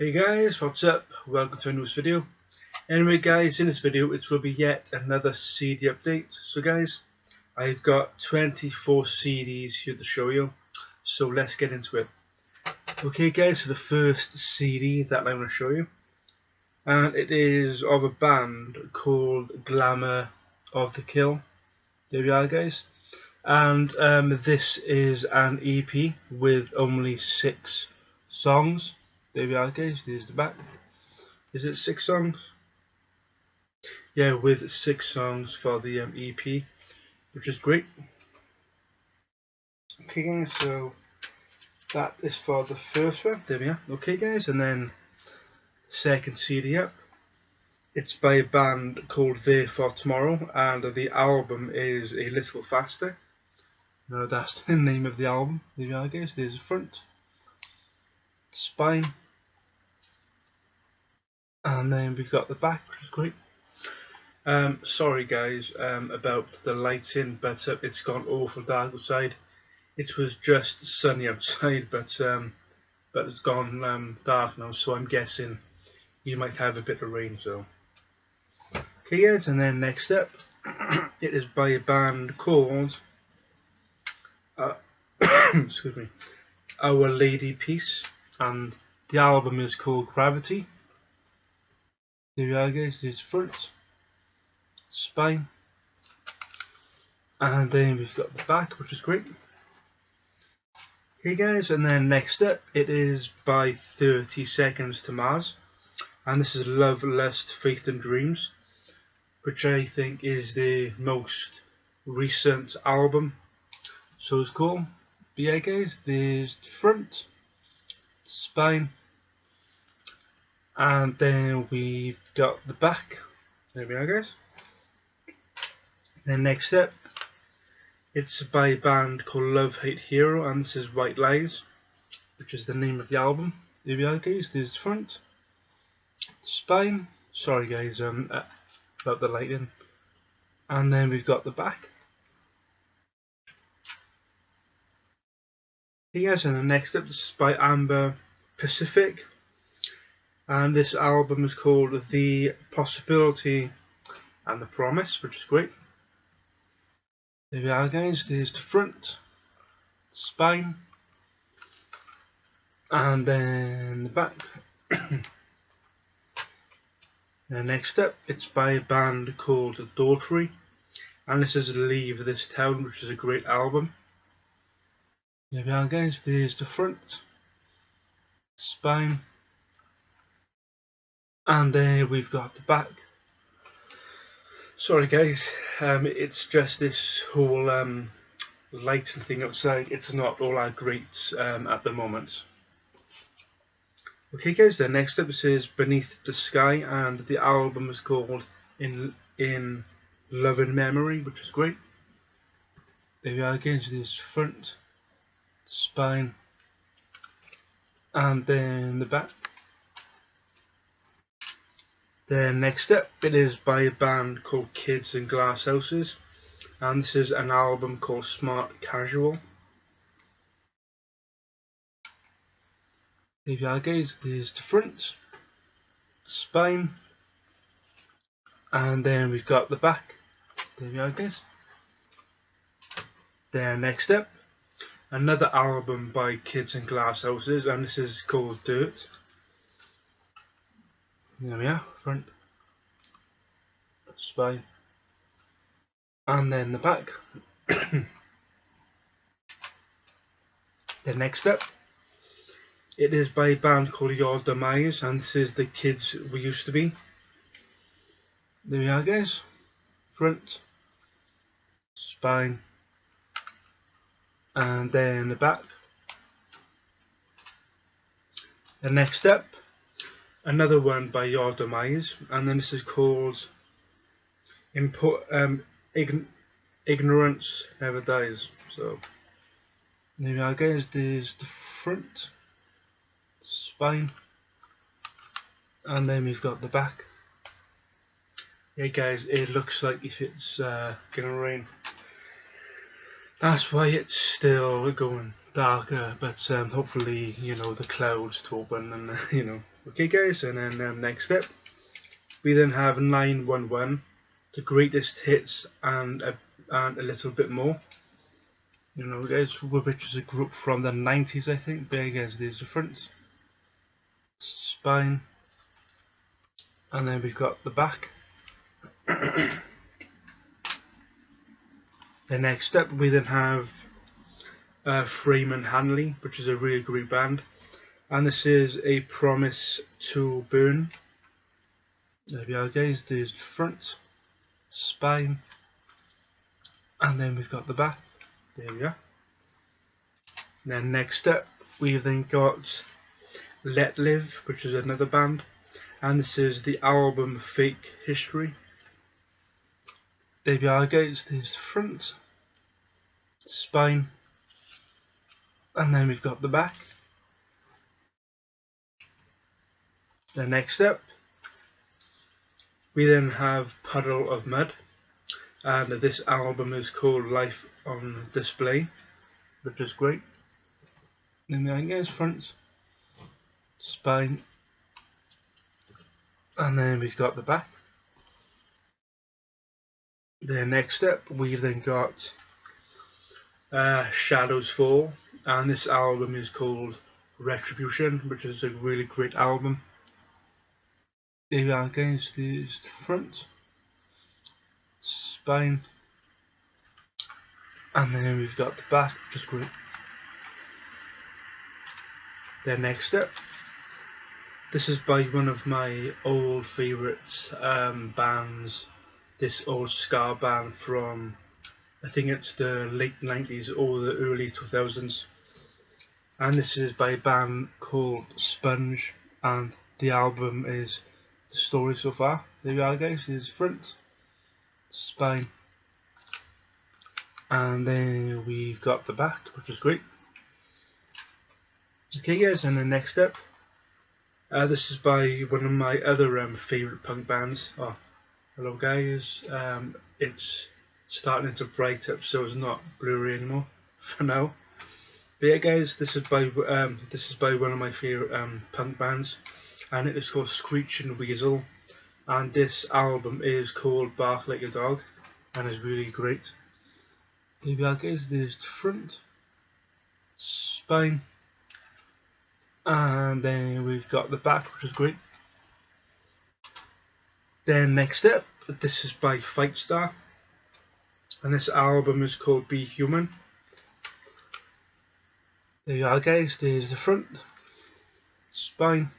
Hey guys, what's up? Welcome to a new video. Anyway guys, in this video it will be yet another CD update. So guys, I've got 24 CDs here to show you, so let's get into it. Okay guys, so the first CD that I'm going to show you, and it is of a band called Glamour of the Kill. There we are guys. And this is an EP with only 6 songs. There we are guys, there's the back. Is it 6 songs? Yeah, with 6 songs for the EP, which is great. Okay guys, so that is for the first one. There we are. Okay guys, and then second CD up. It's by a band called There For Tomorrow, and the album is A Little Faster. No, that's the name of the album. There we are guys, there's the front, spine, and then we've got the back, which is great. Sorry guys about the lighting, but it's gone awful dark outside. It was just sunny outside, but it's gone dark now, so I'm guessing you might have a bit of rain. So okay guys, and then next up it is by a band called excuse me, Our Lady Peace, and the album is called Gravity. There we are guys, there's front, spine, and then we've got the back, which is great. Okay guys, and then next up it is by 30 Seconds to Mars, and this is Love, Lust, Faith and Dreams, which I think is the most recent album, so it's cool. But yeah guys, there's the front, spine, and then we've got the back. There we are guys. Then next up, it's by a band called Love Hate Hero, and this is White Lies, which is the name of the album. There we are guys, there's the front, spine, sorry guys about the lighting, and then we've got the back. Okay guys, and the next up, this is by Amber Pacific, and this album is called The Possibility and the Promise, which is great. There we are guys, there's the front, spine, and then the back. And next up, it's by a band called Daughtry, and this is Leave This Town, which is a great album. There we are guys, there's the front, spine, and then we've got the back. Sorry guys, it's just this whole lighting thing outside, it's not all that great at the moment. Okay guys, then next up it says Beneath the Sky, and the album is called In Love and Memory, which is great. There we are guys, there's front, spine, and then the back. Then next up it is by a band called Kids in Glass Houses, and this is an album called Smart Casual. There we are guys, there's the front, spine, and then we've got the back. There we are guys. Then next up, another album by Kids in Glass Houses, and this is called Dirt. There we are, front, spine, and then the back. Then next up, it is by a band called Your Demise, and this is The Kids We Used to Be. There we are guys, front, spine, and then the back. And next up, another one by Your Demise, and then this is called Ignorance Never Dies. So there we are guys, there's the front, spine, and then we've got the back. Yeah guys, it looks like if it's gonna rain. That's why it's still going darker, but hopefully, you know, the clouds to open and you know. Okay guys, and then next step, we then have 911, the greatest hits and a little bit more. You know guys, which is a group from the 90s I think, but again there's the front, spine, and then we've got the back. The next step, we then have Freeman Hanley, which is a really great band, and this is A Promise to Burn. There we are guys, there's the front, spine, and then we've got the back. There we are. Then next up, we've then got Let Live, which is another band, and this is the album Fake History. There we are guys, there's the front, spine, and then we've got the back. The next up, we then have Puddle of Mud, and this album is called Life on Display, which is great. Then there goes front, spine, and then we've got the back. The next step, we've then got Shadows Fall, and this album is called Retribution, which is a really great album. There we are guys, there's the front, spine, and then we've got the back, which is great. The next step, this is by one of my old favourites bands, this old ska band from, I think it's the late 90s or the early 2000s, and this is by a band called Sponge, and the album is The Story So Far. There we are guys, there's front, spine, and then we've got the back, which is great. Okay guys, and the next step, this is by one of my other favourite punk bands. Oh, hello guys, it's starting to bright up so it's not blurry anymore for now. But yeah guys, this is by one of my favourite punk bands, and it is called Screeching Weasel, and this album is called Bark Like a Dog, and is really great. Here we are guys, there's the front, spine, and then we've got the back, which is great. Then next up, this is by Fightstar, and this album is called Be Human. There you are guys, there's the front, spine,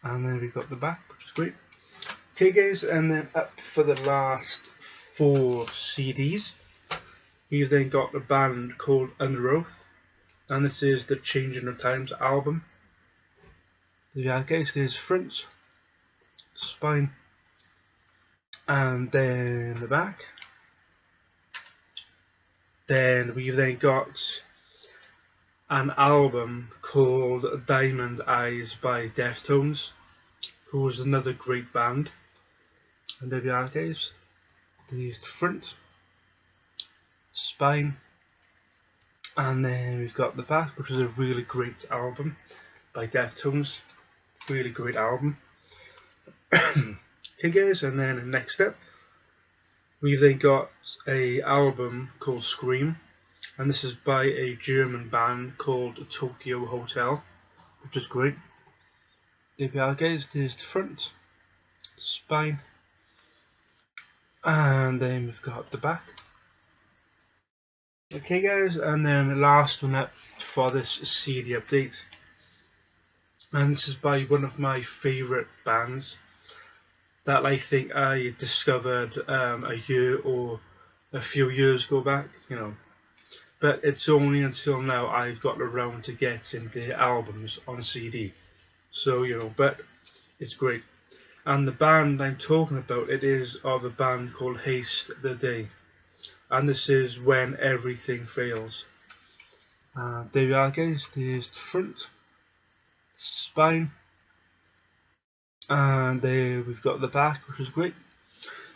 and then we've got the back, which is great. Okay guys, and then up for the last 4 CDs, we've then got a band called Under Oath, and this is the Changing of Times album. There you are guys, there's front, spine, and then the back. Then we've then got an album called Diamond Eyes by Deftones, who is another great band. And there we are guys, there's the front, spine, and then we've got the back, which is a really great album by Deftones. Really great album. Okay guys, and then next step, we've then got a album called Scream, and this is by a German band called Tokyo Hotel, which is great. There we are guys, there's the front, spine, and then we've got the back. Okay guys, and then the last one up for this CD update, and this is by one of my favourite bands that I think I discovered a year or a few years ago back, you know, but it's only until now I've got around to getting their albums on CD, so you know, but it's great. And the band I'm talking about, it is of a band called Haste the Day, and this is When Everything Fails. There we are guys, there's the front, spine, and there we've got the back, which is great.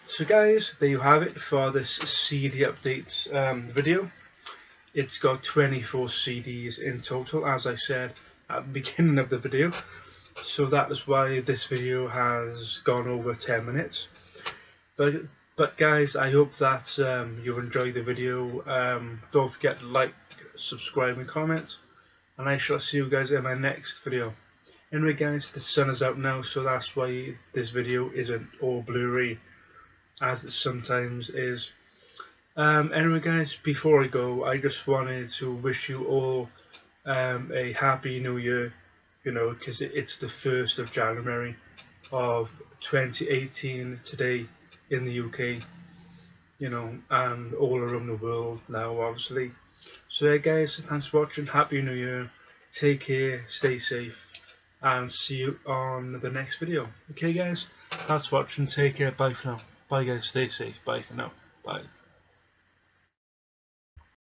So guys, there you have it for this CD update video. it's got 24 CDs in total, as I said at the beginning of the video. So that is why this video has gone over 10 minutes. But guys, I hope that you enjoyed the video. Don't forget to like, subscribe and comment, and I shall see you guys in my next video. Anyway guys, the sun is out now, so that's why this video isn't all blurry as it sometimes is. Anyway guys, before I go, I just wanted to wish you all a happy new year, you know, because it's the 1st of January of 2018 today in the UK, you know, and all around the world now obviously. So yeah guys, thanks for watching, happy new year, take care, stay safe, and see you on the next video. Okay guys, thanks for watching, take care, bye for now. Bye guys, stay safe, bye for now, bye.